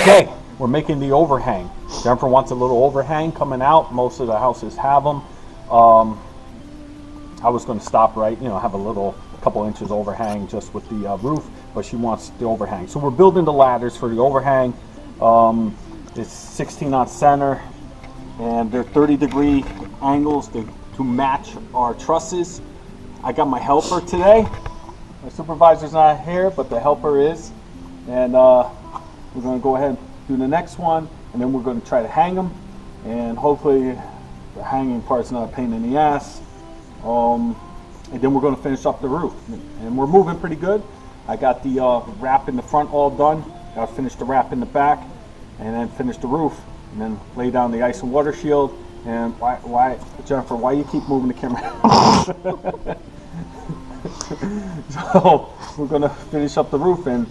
Okay, we're making the overhang. Jennifer wants a little overhang coming out. Most of the houses have them. I was going to stop right, have a couple inches overhang just with the roof, but she wants the overhang. So we're building the ladders for the overhang. It's 16 on center, and they're 30-degree angles to match our trusses. I got my helper today. My supervisor's not here, but the helper is. And we're going to go ahead and do the next one, and then we're going to try to hang them. And hopefully the hanging part's not a pain in the ass. And then we're going to finish up the roof. And we're moving pretty good. I got the wrap in the front all done. Got to finish the wrap in the back, and then finish the roof. And then lay down the ice and water shield. And why, Jennifer, why you keep moving the camera? So we're going to finish up the roof and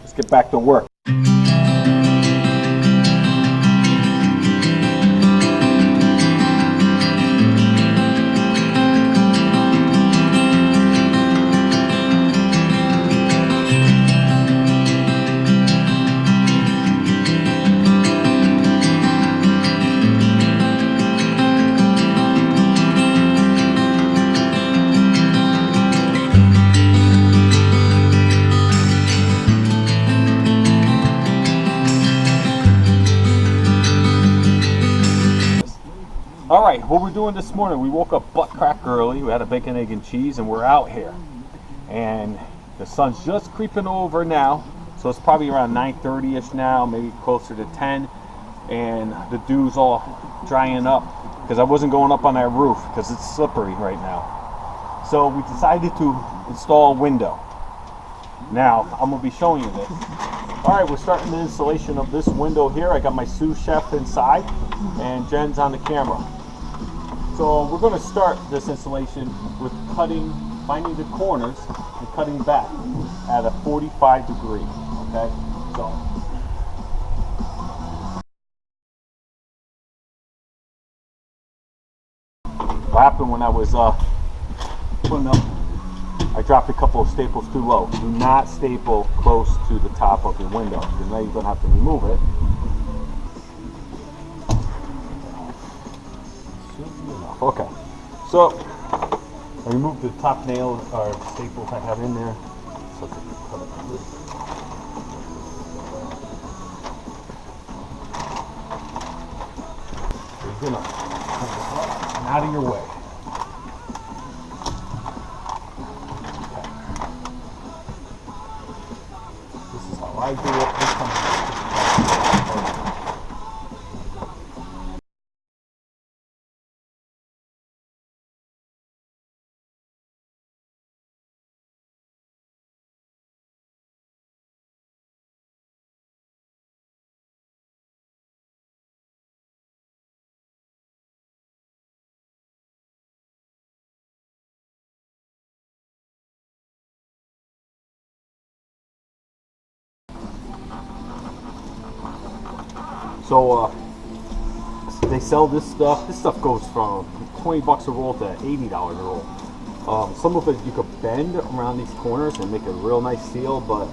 let's get back to work. All right, what we're doing this morning, we woke up butt crack early. We had a bacon, egg, and cheese, and we're out here. And the sun's just creeping over now, so it's probably around 9:30ish now, maybe closer to 10. And the dew's all drying up because I wasn't going up on that roof because it's slippery right now. So we decided to install a window. Now, I'm going to be showing you this. All right, we're starting the installation of this window here. I got my sous chef inside, and Jen's on the camera. So we're going to start this installation with finding the corners and cutting back at a 45 degree, okay? So. What happened when I was putting up, I dropped a couple of staples too low. Do not staple close to the top of your window, because now you're going to have to remove it. Okay, so I removed the top nails or staples I have in there. So you're gonna cut it out of your way. Okay. This is how I do it. This time. So they sell this stuff. This stuff goes from 20 bucks a roll to $80 a roll. Some of it you could bend around these corners and make a real nice seal, but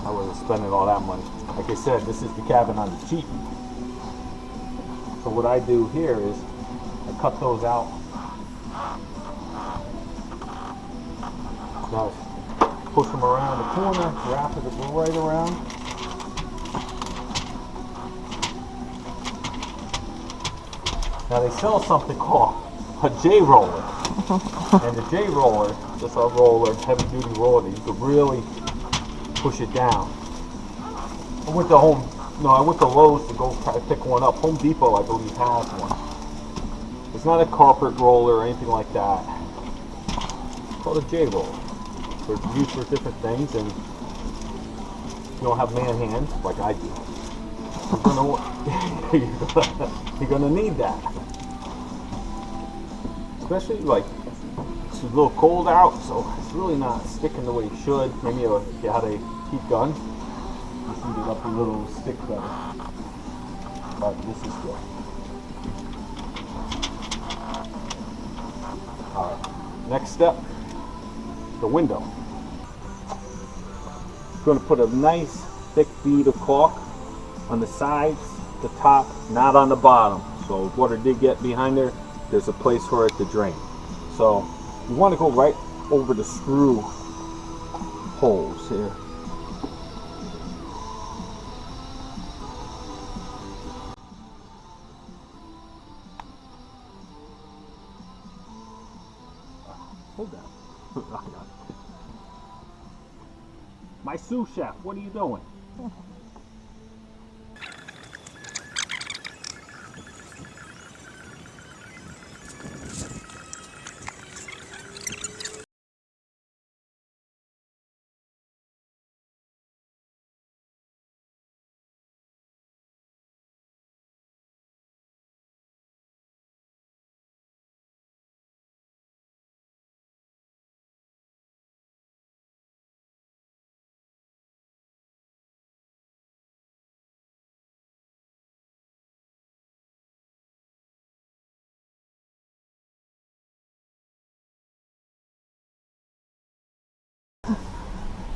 I wasn't spending all that money. Like I said, this is the cabin on the cheap. So what I do here is I cut those out. Now push them around the corner, wrap it right around. Now they sell something called a J roller, and the J roller, just a roller, heavy duty roller, you could really push it down. I went to Lowe's to go try to pick one up. Home Depot, I believe, has one. It's not a carpet roller or anything like that. It's called a J roller. So it's used for different things, and you don't have man hands like I do. You're gonna need that. Especially like it's a little cold out, so it's really not sticking the way it should. Maybe if you had a heat gun, you heat it up a little stick better. But this is good. Alright, next step, the window. I'm going to put a nice thick bead of caulk on the sides, the top, not on the bottom. So if water did get behind there, there's a place for it to drain. So you want to go right over the screw holes here. Hold that. My sous chef, what are you doing?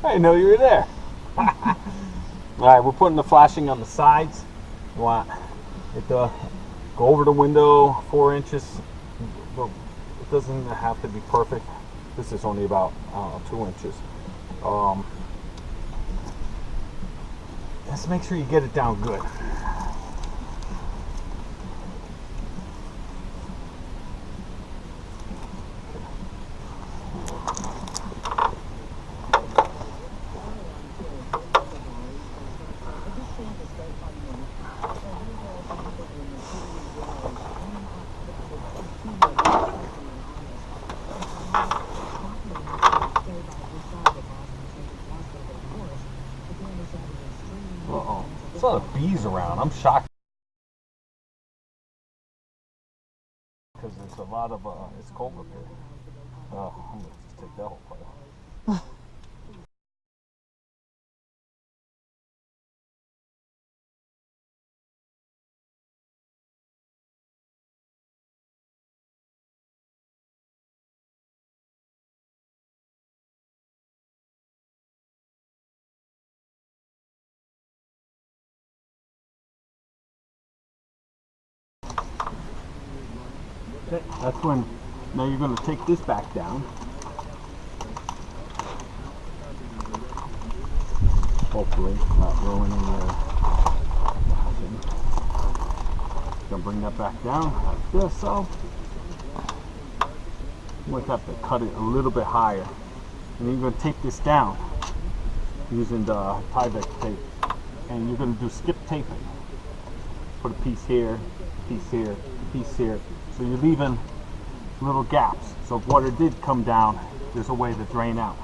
I didn't know you were there. Alright, we're putting the flashing on the sides. You want it to go over the window 4 inches. It doesn't have to be perfect. This is only about 2 inches. Just make sure you get it down good. Uh-oh. There's a lot of bees around. I'm shocked. Because there's a lot of, it's cold up here. I'm going to just take that whole part out. Okay, that's when, now you're going to take this back down. Hopefully not ruining your housing. Gonna bring that back down like this, so you might have to cut it a little bit higher. And then you're gonna tape this down using the Tyvek tape. And you're gonna do skip taping. Put a piece here, a piece here, a piece here. So you're leaving little gaps. So if water did come down, there's a way to drain out.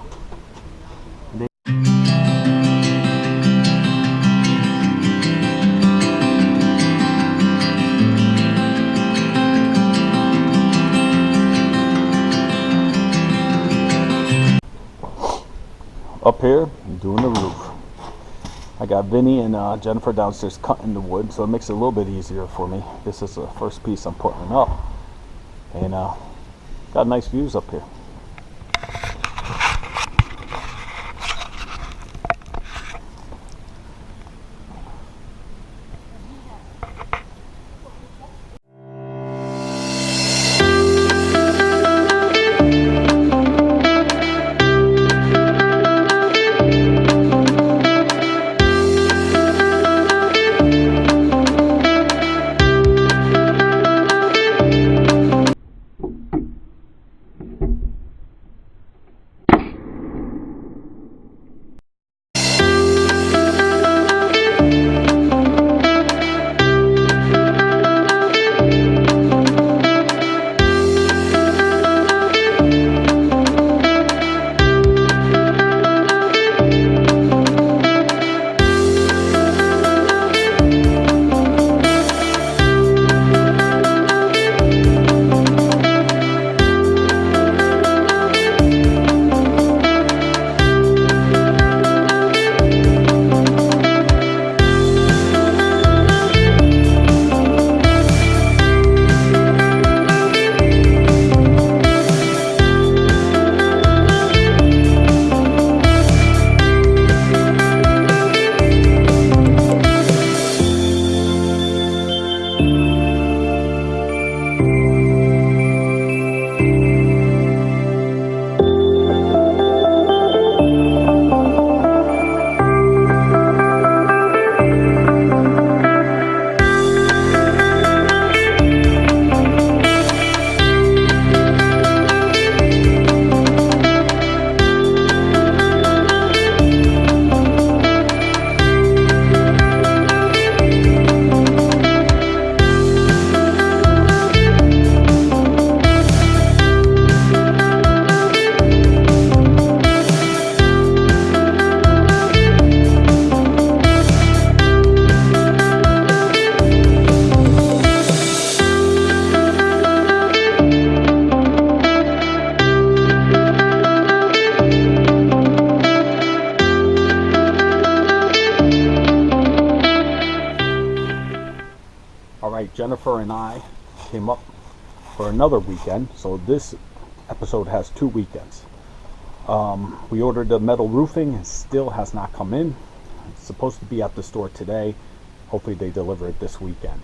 Up here, I'm doing the roof. I got Vinny and Jennifer downstairs cutting the wood, so it makes it a little bit easier for me. This is the first piece I'm putting up, and got nice views up here. Jennifer and I came up for another weekend, so this episode has 2 weekends. We ordered the metal roofing and still has not come in. It's supposed to be at the store today. Hopefully they deliver it this weekend.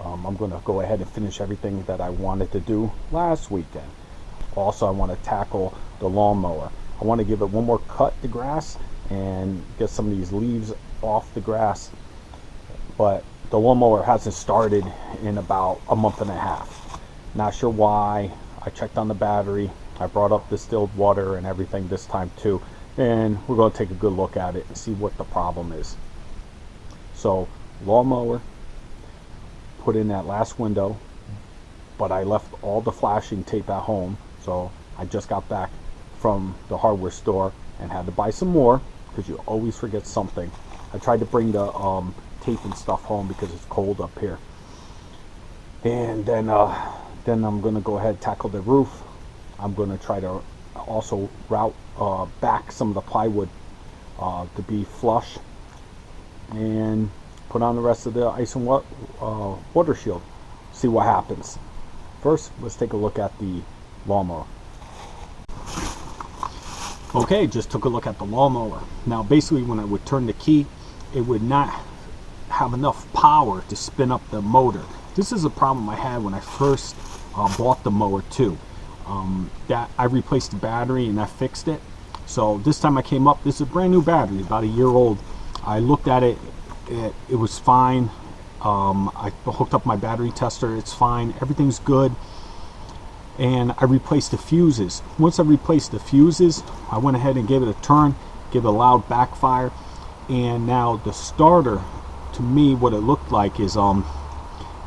I'm going to go ahead and finish everything that I wanted to do last weekend. Also, I want to tackle the lawnmower. I want to give it one more cut to grass and get some of these leaves off the grass. But the lawnmower hasn't started in about a month and a half. Not sure why. I checked on the battery. I brought up distilled water and everything this time too. And we're going to take a good look at it and see what the problem is. So, lawnmower, put in that last window, but I left all the flashing tape at home. So I just got back from the hardware store and had to buy some more because you always forget something. I tried to bring the tape and stuff home because it's cold up here. And then I'm going to go ahead and tackle the roof. I'm going to try to also route back some of the plywood to be flush, and put on the rest of the ice and water shield. See what happens. First, let's take a look at the lawnmower. Okay, just took a look at the lawnmower. Now basically when I would turn the key, it would not have enough power to spin up the motor. This is a problem I had when I first bought the mower too. That I replaced the battery and that fixed it. So this time I came up, this is a brand new battery, about a year old. I looked at it, it was fine. I hooked up my battery tester, it's fine, everything's good. And I replaced the fuses. Once I replaced the fuses, I went ahead and gave it a turn, gave it a loud backfire, and now the starter, to me what it looked like is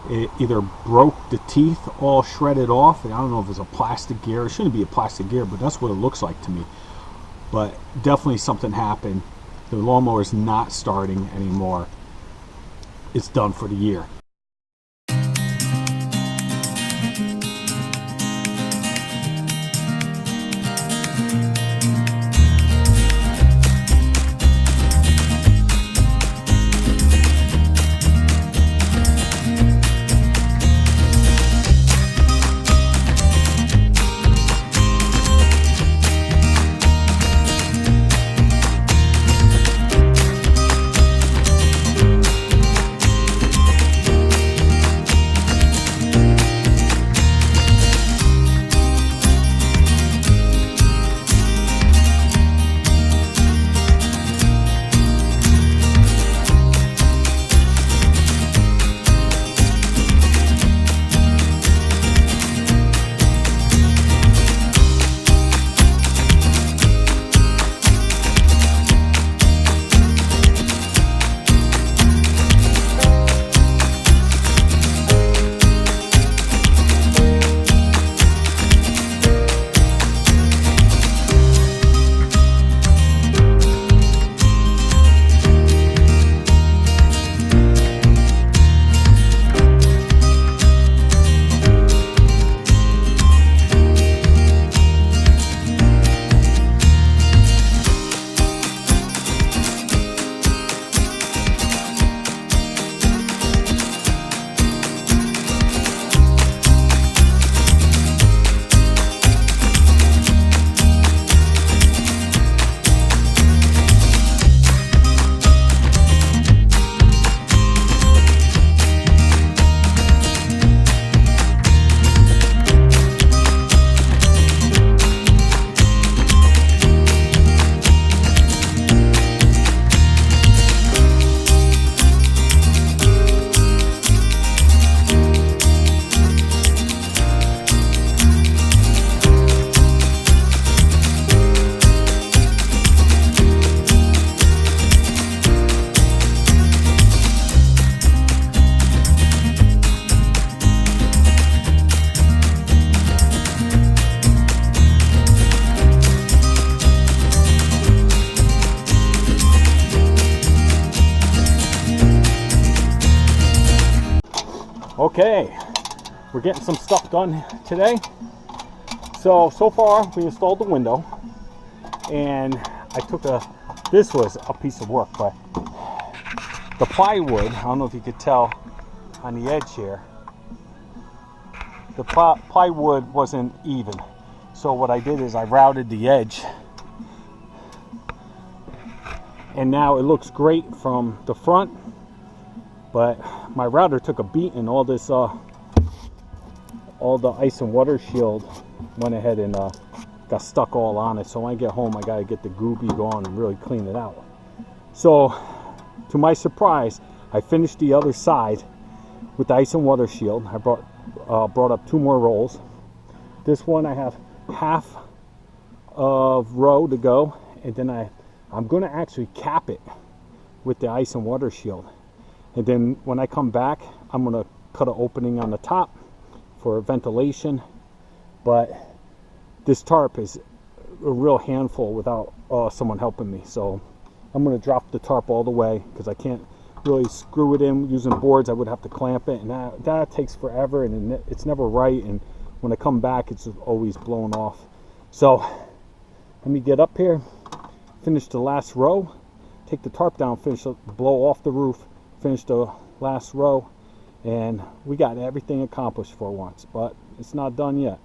it either broke the teeth all shredded off. I don't know if it's a plastic gear. It shouldn't be a plastic gear, but that's what it looks like to me. But definitely something happened. The lawnmower is not starting anymore. It's done for the year. Okay, we're getting some stuff done today. So far we installed the window, and I took this was a piece of work, but the plywood, I don't know if you could tell on the edge here, the plywood wasn't even. So what I did is I routed the edge, and now it looks great from the front, but my router took a beating. All this all the ice and water shield went ahead and got stuck all on it. So when I get home, I gotta get the Gooby going and really clean it out. So to my surprise, I finished the other side with the ice and water shield. I brought up 2 more rolls. This one I have half of row to go, and then I'm going to actually cap it with the ice and water shield, and then when I come back I'm going to cut an opening on the top for ventilation. But this tarp is a real handful without someone helping me, so I'm going to drop the tarp all the way because I can't really screw it in using boards. I would have to clamp it, and that takes forever, and it's never right, and when I come back it's always blown off. So let me get up here, finish the last row, take the tarp down, blow off the roof, finish the last row, and we got everything accomplished for once. But it's not done yet.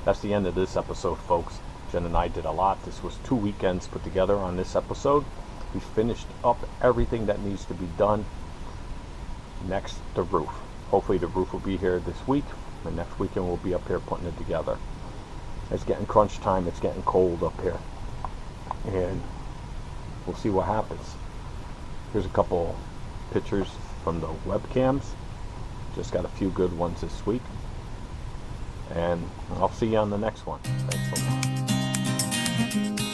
That's the end of this episode, folks. Jen and I did a lot. This was 2 weekends put together on this episode. We finished up everything that needs to be done. Next, the roof. Hopefully the roof will be here this week, and next weekend we'll be up here putting it together. It's getting crunch time. It's getting cold up here, and we'll see what happens. Here's a couple pictures from the webcams. Just got a few good ones this week. And I'll see you on the next one. Thanks so much.